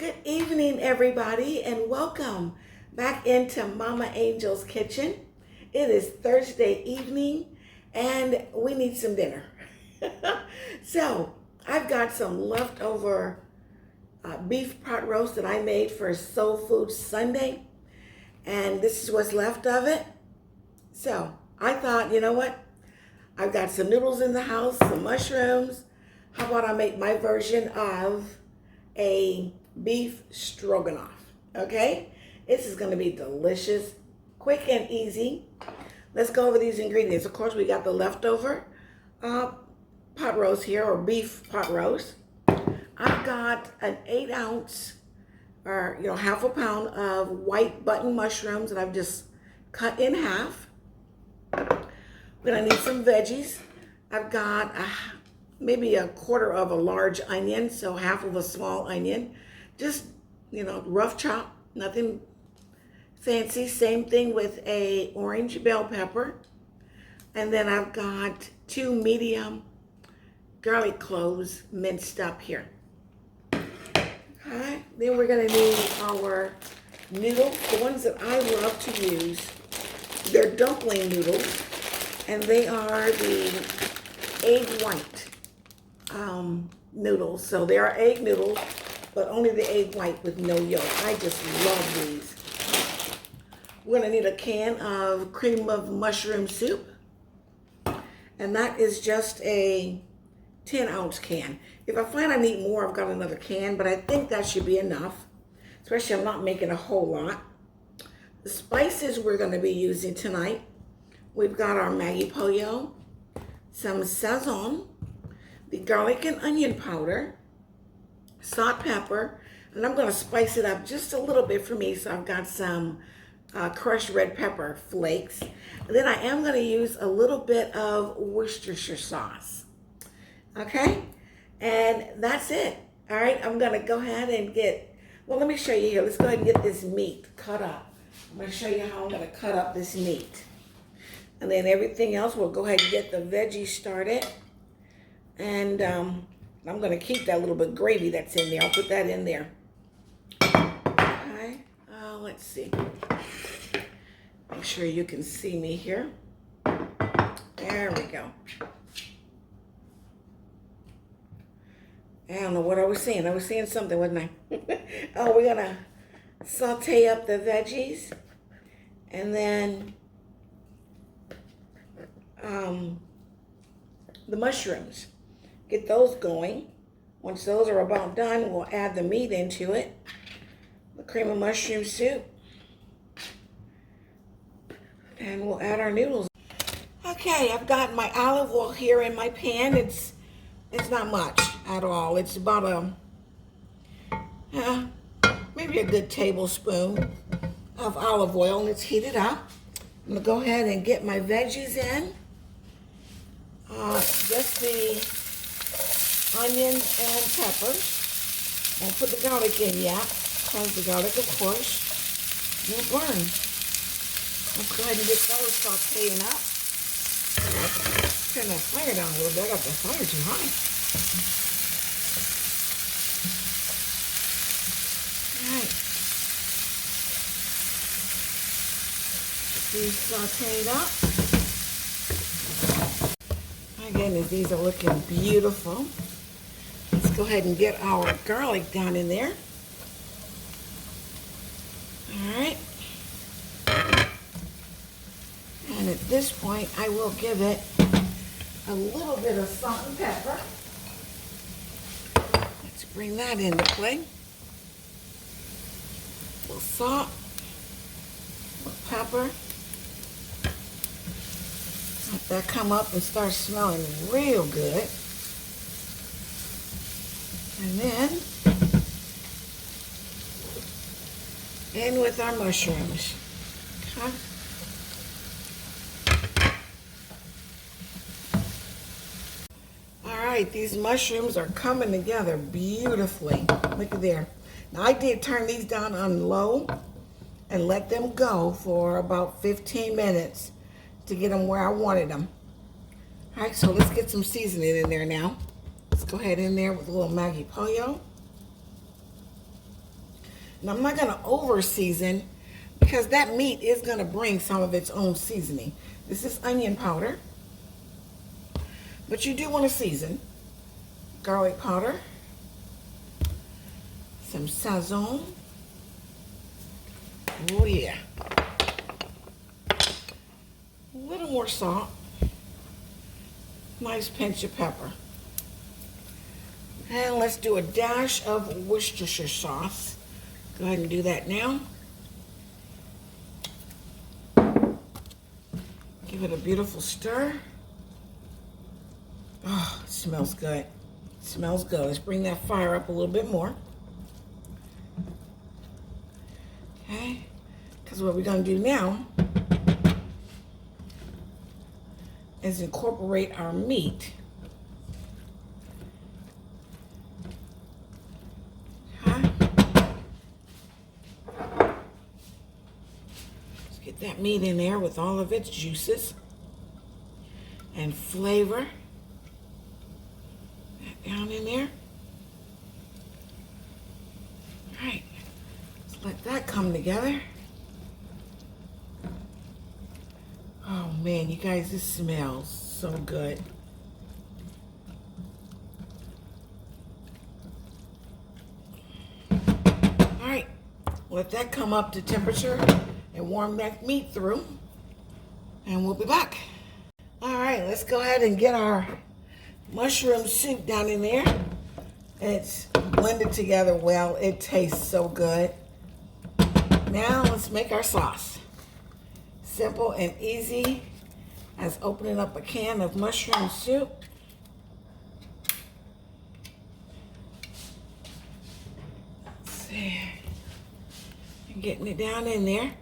Good evening, everybody, and welcome back into Mama Angel's kitchen. It is Thursday evening, and we need some dinner. So, I've got some leftover beef pot roast that I made for Soul Food Sunday, and this is what's left of it. So, I thought, you know what? I've got some noodles in the house, some mushrooms. How about I make my version of a beef stroganoff, okay? This is gonna be delicious, quick and easy. Let's go over these ingredients. Of course, we got the leftover pot roast here, or beef pot roast. I've got an 8-ounce, or half a pound of white button mushrooms that I've just cut in half. We're gonna need some veggies. I've got maybe a quarter of a large onion, so half of a small onion. Just, rough chop, nothing fancy. Same thing with a orange bell pepper. And then I've got 2 medium garlic cloves minced up here. Okay, then we're gonna need our noodles, the ones that I love to use. They're dumpling noodles, and they are the egg white noodles. So they are egg noodles, but only the egg white with no yolk. I just love these. We're gonna need a can of cream of mushroom soup, and that is just a 10-ounce can. If I find I need more, I've got another can, but I think that should be enough, especially I'm not making a whole lot. The spices we're gonna be using tonight, we've got our Maggi Pollo, some Sazon, the garlic and onion powder, salt, pepper, and I'm gonna spice it up just a little bit for me. So I've got some crushed red pepper flakes. And then I am gonna use a little bit of Worcestershire sauce. Okay, and that's it. All right, I'm gonna go ahead and let me show you here. Let's go ahead and get this meat cut up. I'm gonna show you how I'm gonna cut up this meat. And then everything else, we'll go ahead and get the veggies started. And I'm going to keep that little bit of gravy that's in there. I'll put that in there. Okay, let's see. Make sure you can see me here. There we go. I don't know what I was saying. I was saying something, wasn't I? Oh, we're going to saute up the veggies. And then the mushrooms. Get those going. Once those are about done, we'll add the meat into it. The cream of mushroom soup. And we'll add our noodles. Okay, I've got my olive oil here in my pan. It's not much at all. It's about maybe a good tablespoon of olive oil, and it's heated up. I'm gonna go ahead and get my veggies in. Just the onions and peppers. Won't put the garlic in yet, because the garlic, of course, will burn. Let's go ahead and get those sauteing up. Turn that fire down a little bit. I got the fire too high. All right. Get these sauteed up. My goodness, these are looking beautiful. Let's go ahead and get our garlic down in there. All right. And at this point, I will give it a little bit of salt and pepper. Let's bring that into play. A little salt, a little pepper. Let that come up and start smelling real good. And then in with our mushrooms. Okay. All right, these mushrooms are coming together beautifully. Look at there. Now I did turn these down on low and let them go for about 15 minutes to get them where I wanted them. All right, so let's get some seasoning in there now. Let's go ahead in there with a little Maggi Pollo. And I'm not going to over season because that meat is going to bring some of its own seasoning. This is onion powder, but you do want to season. Garlic powder, some Sazon. Oh yeah. A little more salt. Nice pinch of pepper. And let's do a dash of Worcestershire sauce. Go ahead and do that now. Give it a beautiful stir. Oh, it smells good. It smells good. Let's bring that fire up a little bit more. Okay, because what we're going to do now is incorporate our meat. Okay. Let's get that meat in there with all of its juices and flavor. That down in there. All right, let's let that come together. Oh man, you guys, this smells so good. All right, let that come up to temperature and warm that meat through, and we'll be back. All right, let's go ahead and get our mushroom soup down in there. It's blended together well. It tastes so good. Now let's make our sauce. Simple and easy as opening up a can of mushroom soup. Let's see. And getting it down in there.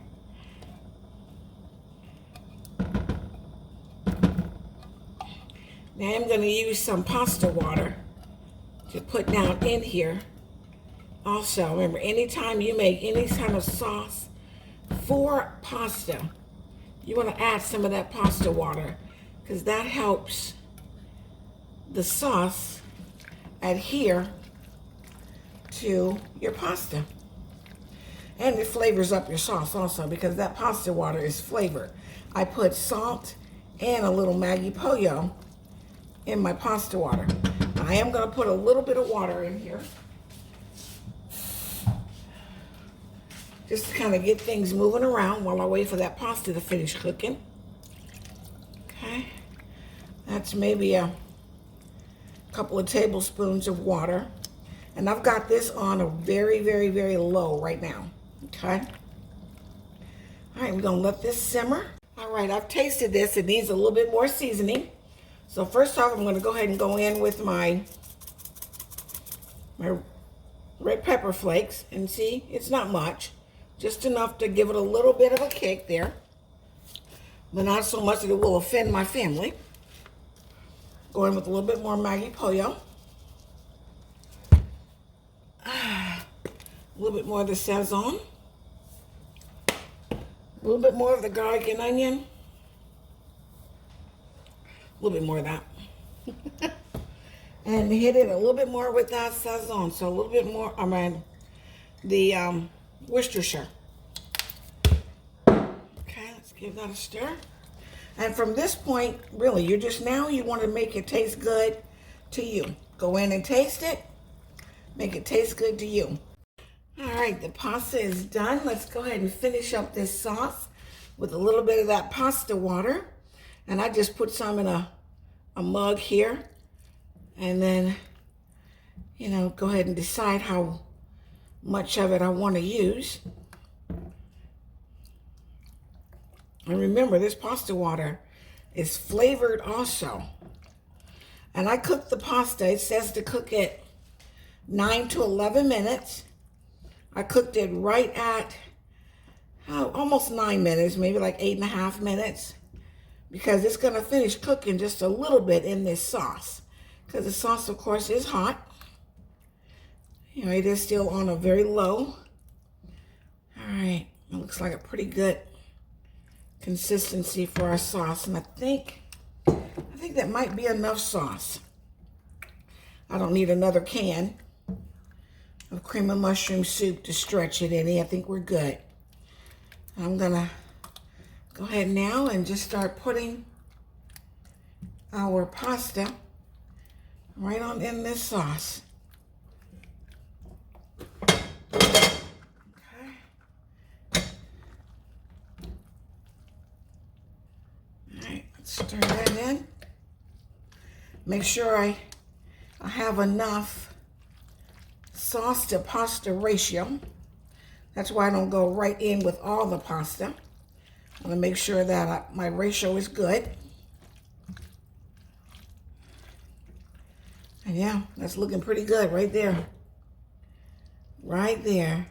Now I'm going to use some pasta water to put down in here. Also, remember, anytime you make any kind of sauce for pasta, you want to add some of that pasta water because that helps the sauce adhere to your pasta. And it flavors up your sauce also because that pasta water is flavored. I put salt and a little Maggi Pollo in my pasta water. I am going to put a little bit of water in here just to kind of get things moving around while I wait for that pasta to finish cooking. Okay, that's maybe a couple of tablespoons of water. And I've got this on a very, very, very low right now. Okay. All right, we're going to let this simmer. All right, I've tasted this. It needs a little bit more seasoning. So first off, I'm going to go ahead and go in with my red pepper flakes. And see, it's not much. Just enough to give it a little bit of a kick there. But not so much that it will offend my family. Go in with a little bit more Maggi Pollo. A little bit more of the Sazon. A little bit more of the garlic and onion. A little bit more of that. And hit it a little bit more with that Sazon. So a little bit more, the Worcestershire. Okay, let's give that a stir. And from this point, really, you want to make it taste good to you. Go in and taste it. Make it taste good to you. All right, the pasta is done. Let's go ahead and finish up this sauce with a little bit of that pasta water. And I just put some in a mug here. And then, go ahead and decide how much of it I want to use. And remember, this pasta water is flavored also. And I cooked the pasta. It says to cook it 9 to 11 minutes. I cooked it right at almost 9 minutes, maybe like 8.5 minutes. Because it's going to finish cooking just a little bit in this sauce. Because the sauce, of course, is hot. It is still on a very low. All right, it looks like a pretty good consistency for our sauce. And I think that might be enough sauce. I don't need another can. of cream of mushroom soup to stretch it in. I think we're good. I'm gonna go ahead now and just start putting our pasta right on in this sauce. Okay. All right, let's stir that in. Make sure I have enough sauce to pasta ratio. That's why I don't go right in with all the pasta. I want to make sure that my ratio is good. And yeah, that's looking pretty good right there. Right there.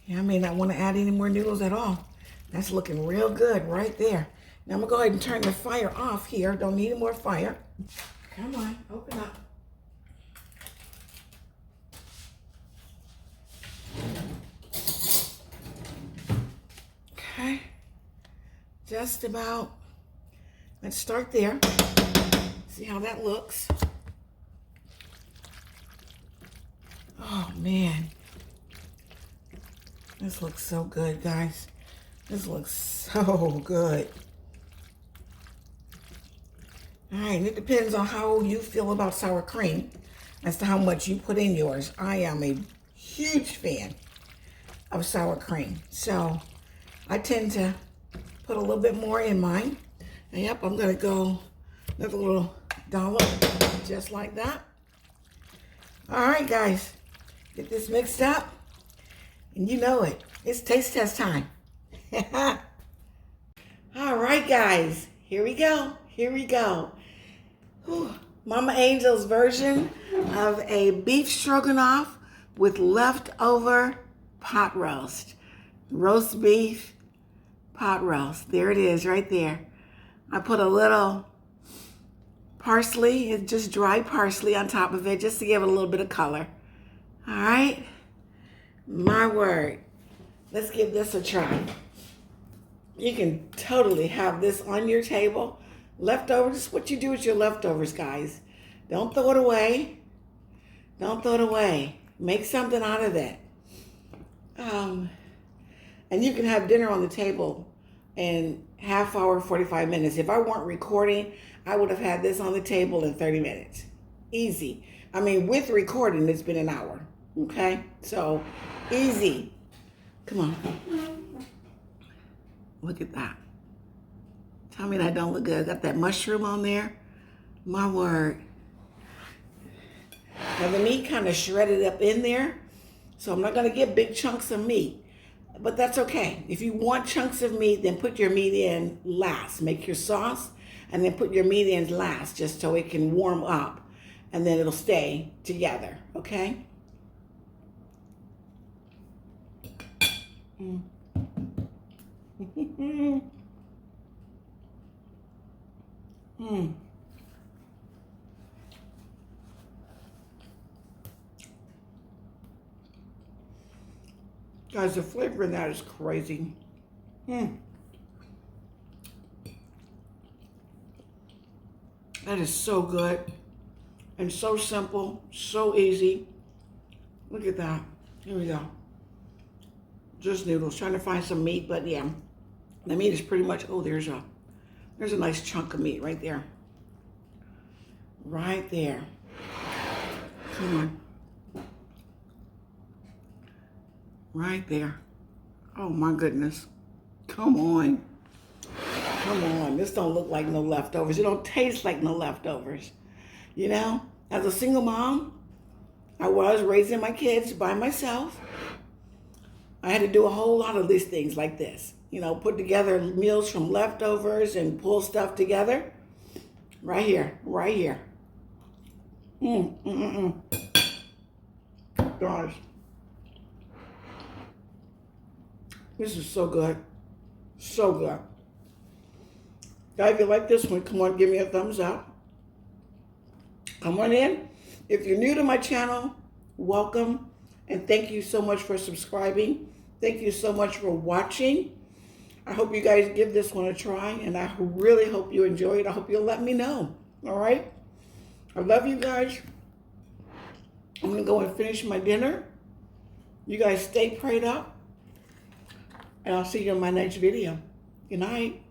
Yeah, I may not want to add any more noodles at all. That's looking real good right there. Now I'm going to go ahead and turn the fire off here. Don't need any more fire. Come on, open up. Okay, just about. Let's start there. See how that looks. Oh man, this looks so good, guys. This looks so good. All right, it depends on how you feel about sour cream as to how much you put in yours. I am a huge fan of sour cream, so I tend to put a little bit more in mine. And yep, I'm gonna go with a little dollop, just like that. All right, guys, get this mixed up, and you know it. It's taste test time. All right, guys, here we go. Here we go. Whew. Mama Angel's version of a beef stroganoff with leftover pot roast. Roast beef pot roast. There it is right there. I put a little parsley, it's just dried parsley on top of it just to give it a little bit of color. All right? My word. Let's give this a try. You can totally have this on your table. Leftovers, this is what you do with your leftovers, guys. Don't throw it away. Don't throw it away. Make something out of it. And you can have dinner on the table in half hour, 45 minutes. If I weren't recording, I would have had this on the table in 30 minutes. Easy. I mean, with recording, it's been an hour. Okay? So, easy. Come on. Look at that. Tell me that don't look good. Got that mushroom on there. My word. Now, the meat kind of shredded up in there, so I'm not going to get big chunks of meat. But that's okay. If you want chunks of meat, then put your meat in last. Make your sauce, and then put your meat in last, just so it can warm up, and then it'll stay together, okay? Guys, the flavor in that is crazy. That is so good and so simple, so easy. Look at that. Here we go. Just noodles. Trying to find some meat, but yeah, the meat is pretty much. Oh, there's a nice chunk of meat right there. Right there. Come on. Right there. Oh my goodness. Come on. Come on. This don't look like no leftovers. It don't taste like no leftovers. You know, as a single mom, I was raising my kids by myself. I had to do a whole lot of these things like this. You know, put together meals from leftovers and pull stuff together. Right here. Right here. Gosh. This is so good. So good. Guys, if you like this one, come on, give me a thumbs up. Come on in. If you're new to my channel, welcome. And thank you so much for subscribing. Thank you so much for watching. I hope you guys give this one a try, and I really hope you enjoy it. I hope you'll let me know. All right? I love you guys. I'm going to go and finish my dinner. You guys stay prayed up. And I'll see you in my next video. Good night.